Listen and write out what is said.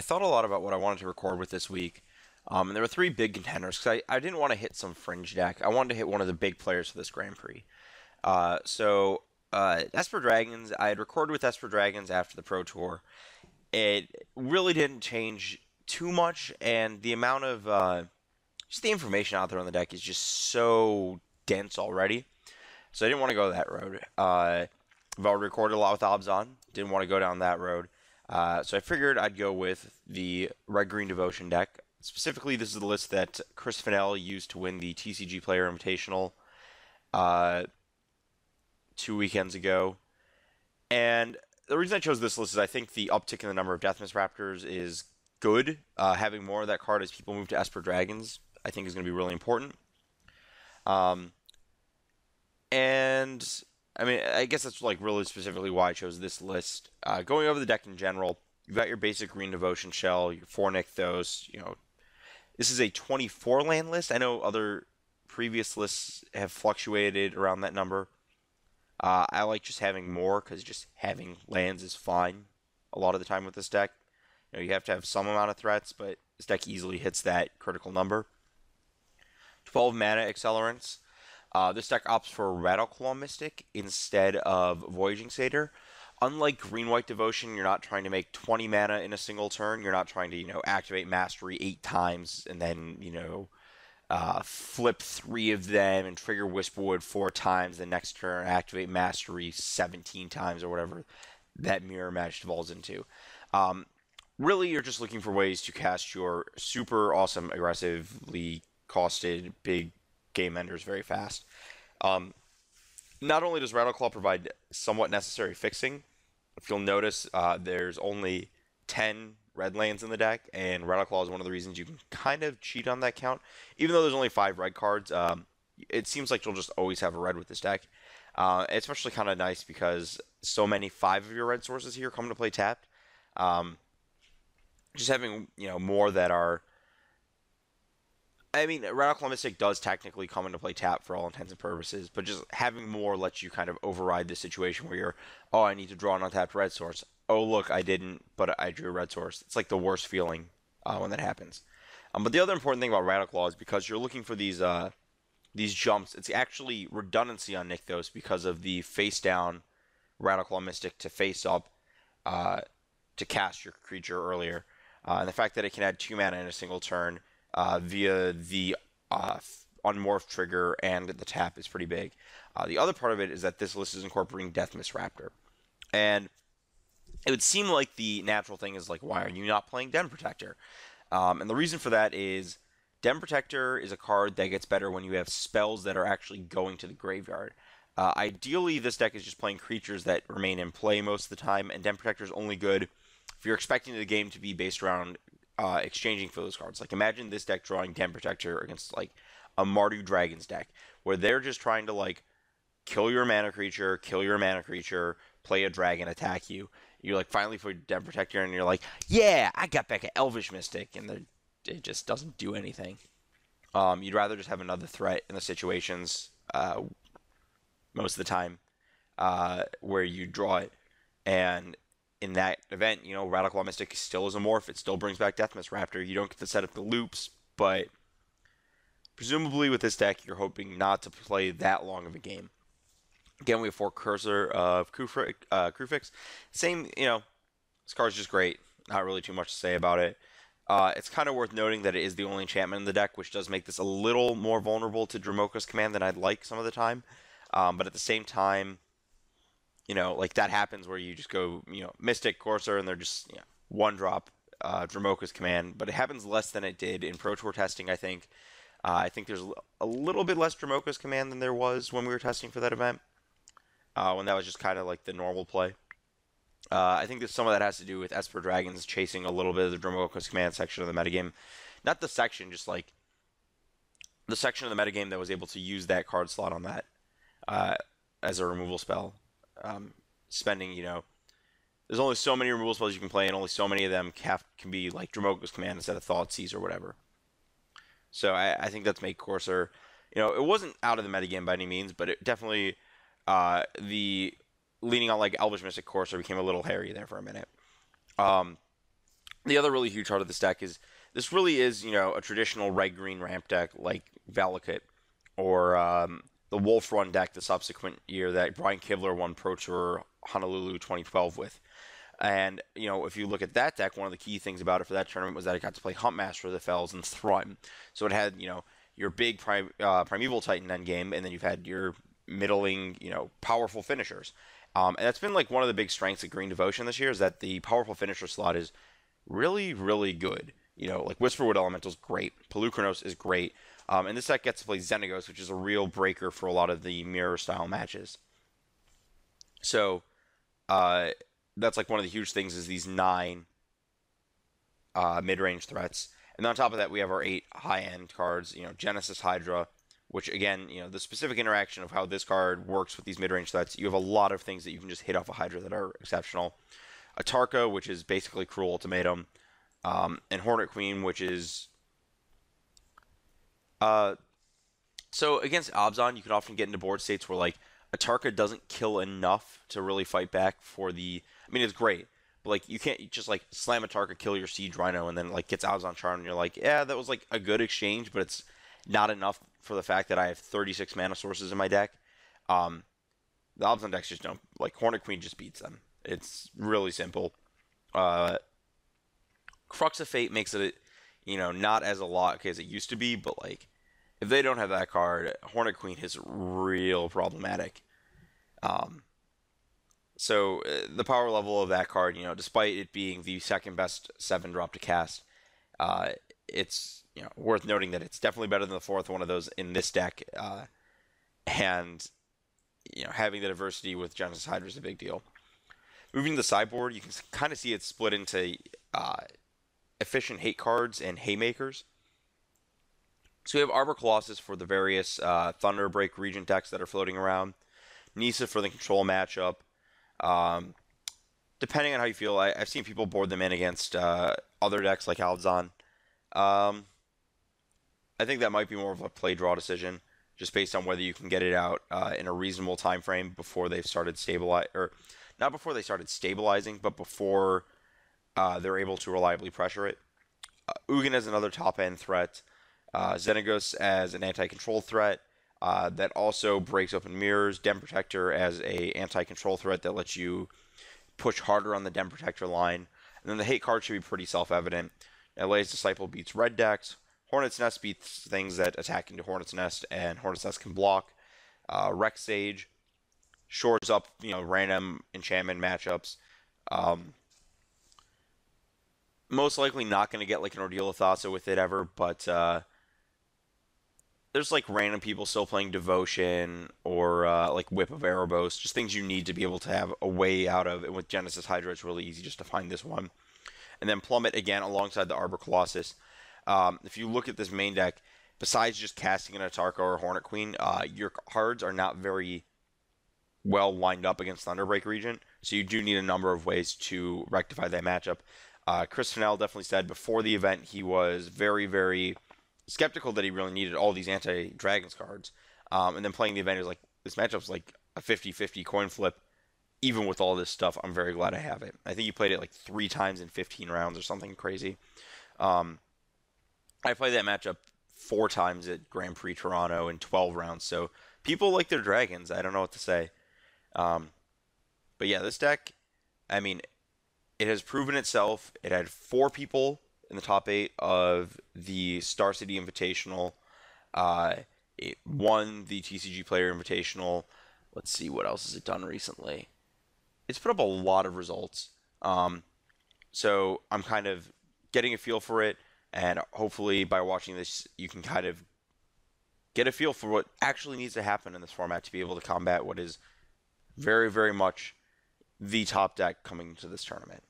thought a lot about what I wanted to record with this week. And there were three big contenders because I didn't want to hit some fringe deck. I wanted to hit one of the big players for this Grand Prix. Esper Dragons, I had recorded with Esper Dragons after the Pro Tour. It really didn't change too much, and the amount of just the information out there on the deck is just so dense already. So I didn't want to go that road. I've already recorded a lot with Obzon. Didn't want to go down that road. So I figured I'd go with the Red Green Devotion deck. Specifically, this is the list that Chris Fennell used to win the TCG Player Invitational uh, 2 weekends ago. And the reason I chose this list is I think the uptick in the number of Deathmiss Raptors is good. Having more of that card as people move to Esper Dragons, I think is going to be really important. Um, and I mean, I guess that's like really specifically why I chose this list. Going over the deck in general, you've got your basic Green Devotion shell, your 4 Nykthos. This is a 24 land list. I know other previous lists have fluctuated around that number. I like just having more because just having lands is fine a lot of the time with this deck. You have to have some amount of threats, but this deck easily hits that critical number. 12 mana accelerants. This deck opts for Rattleclaw Mystic instead of Voyaging Satyr. Unlike Green-White Devotion, you're not trying to make 20 mana in a single turn. You're not trying to, activate Mastery 8 times and then, flip 3 of them and trigger Whisperwood 4 times. The next turn, activate Mastery 17 times or whatever that Mirror Match devolves into. Really, you're just looking for ways to cast your super awesome, aggressively costed big game enders very fast. Not only does Rattleclaw provide somewhat necessary fixing, if you'll notice, there's only 10 red lands in the deck, and Rattleclaw is one of the reasons you can kind of cheat on that count. Even though there's only 5 red cards, it seems like you'll just always have a red with this deck. It's especially kind of nice because so many 5 of your red sources here come to play tapped. Just having, more that are... I mean, Rattleclaw Mystic does technically come into play tap for all intents and purposes, but just having more lets you kind of override the situation where you're, oh, I need to draw an untapped red source. Oh, look, I didn't, but I drew a red source. It's like the worst feeling when that happens. But the other important thing about Rattleclaw is because you're looking for these jumps, it's actually redundancy on Nykthos because of the face down Rattleclaw Mystic to face up to cast your creature earlier. And the fact that it can add 2 mana in a single turn via the unmorph trigger and the tap is pretty big. The other part of it is that this list is incorporating Deathmiss Raptor. And it would seem like the natural thing is like, why are you not playing Den Protector? And the reason for that is Den Protector is a card that gets better when you have spells that are actually going to the graveyard. Ideally, this deck is just playing creatures that remain in play most of the time, and Den Protector is only good if you're expecting the game to be based around exchanging for those cards. Like, imagine this deck drawing Den Protector against, like, a Mardu Dragons deck, where they're just trying to, like, kill your mana creature, play a dragon, attack you. You, like, finally put Den Protector, and you're like, yeah, I got back an Elvish Mystic, and it just doesn't do anything. You'd rather just have another threat in the situations, most of the time, where you draw it. And in that event, Rattleclaw Mystic still is a morph. It still brings back Deathmiss Raptor. You don't get to set up the loops, but presumably with this deck, you're hoping not to play that long of a game. Again, we have 4 Cursor of Krufix. Same, this card's just great. Not really too much to say about it. It's kind of worth noting that it is the only enchantment in the deck, which does make this a little more vulnerable to Dromoka's command than I'd like some of the time. But at the same time, like that happens where you just go, Mystic, Courser, and they're just, one drop Dromoka's command. But it happens less than it did in Pro Tour testing, I think. I think there's a little bit less Dromoka's command than there was when we were testing for that event. When that was just kind of like the normal play. I think that some of that has to do with Esper Dragons chasing a little bit of the Dromoka's command section of the metagame. Not the section, just like the section of the metagame that was able to use that card slot on that as a removal spell. Spending, there's only so many removal spells you can play, and only so many of them can be like Dromoka's command instead of Thoughtseize or whatever. So I think that's made Courser, it wasn't out of the metagame by any means, but it definitely, the leaning on like Elvish Mystic Courser became a little hairy there for a minute. The other really huge part of this deck is this really is, a traditional red green ramp deck like Valakut or the Wolf Run deck the subsequent year that Brian Kibler won Pro Tour Honolulu 2012 with. And, if you look at that deck, one of the key things about it for that tournament was that it got to play Huntmaster of the Fells and Thrun. So it had, your big Primeval Titan endgame, and then you've had your middling, powerful finishers. And that's been like one of the big strengths of Green Devotion this year is that the powerful finisher slot is really, really good. Like Whisperwood Elemental is great. Pelucranos is great. And this deck gets to play Xenagos, which is a real breaker for a lot of the mirror style matches. So, that's like one of the huge things is these 9 mid-range threats. And on top of that, we have our 8 high-end cards, Genesis Hydra, which again, the specific interaction of how this card works with these mid-range threats, you have a lot of things that you can just hit off a Hydra that are exceptional. Atarka, which is basically Cruel Ultimatum, and Hornet Queen, which is... so against Abzan, you can often get into board states where, like, Atarka doesn't kill enough to really fight back for the... I mean, it's great, but, like, you can't just, like, slam Atarka, kill your Siege Rhino, and then, like, gets Abzan Charm, and you're like, yeah, that was, like, a good exchange, but it's not enough for the fact that I have 36 mana sources in my deck. The Abzan decks just don't... Like, Hornet Queen just beats them. It's really simple. Crux of Fate makes it, not as a lot as it used to be, but, like, if they don't have that card, Hornet Queen is real problematic. So the power level of that card, despite it being the second best 7-drop to cast, it's worth noting that it's definitely better than the fourth one of those in this deck. And having the diversity with Genesis Hydra is a big deal. Moving to the sideboard, you can kind of see it split into efficient hate cards and haymakers. So we have Arbor Colossus for the various Thunderbreak Regent decks that are floating around. Nissa for the control matchup. Depending on how you feel, I've seen people board them in against other decks like Aldzan. I think that might be more of a play draw decision, just based on whether you can get it out in a reasonable time frame before they've started not before they started stabilizing, but before they're able to reliably pressure it. Ugin as another top end threat. Xenagos as an anti-control threat that also breaks open mirrors. Dem Protector as a anti-control threat that lets you push harder on the Dem Protector line. And then the hate card should be pretty self-evident. Elea's Disciple beats red decks. Hornet's Nest beats things that attack into Hornet's Nest and Hornet's Nest can block. Rex Sage shores up random enchantment matchups. Most likely not going to get like an Ordeal of Thassa with it ever, but there's like random people still playing Devotion or like Whip of Erebos, just things you need to be able to have a way out of. And with Genesis Hydra, it's really easy just to find this one. And then Plummet again alongside the Arbor Colossus. If you look at this main deck, besides just casting an Atarka or Hornet Queen, your cards are not very well lined up against Thunderbreak Regent, so you do need a number of ways to rectify that matchup. Chris Fennell definitely said before the event he was very, very skeptical that he really needed all these anti-Dragons cards. And then playing the event, he was like, this matchup's like a 50-50 coin flip. Even with all this stuff, I'm very glad I have it. I think he played it like 3 times in 15 rounds or something crazy. I played that matchup 4 times at Grand Prix Toronto in 12 rounds. So people like their Dragons. I don't know what to say. But yeah, this deck, I mean, it has proven itself. It had 4 people in the top 8 of the Star City Invitational. It won the TCG Player Invitational. Let's see, what else has it done recently? It's put up a lot of results. So I'm kind of getting a feel for it, and hopefully by watching this, you can kind of get a feel for what actually needs to happen in this format to be able to combat what is very, very much the top deck coming into this tournament.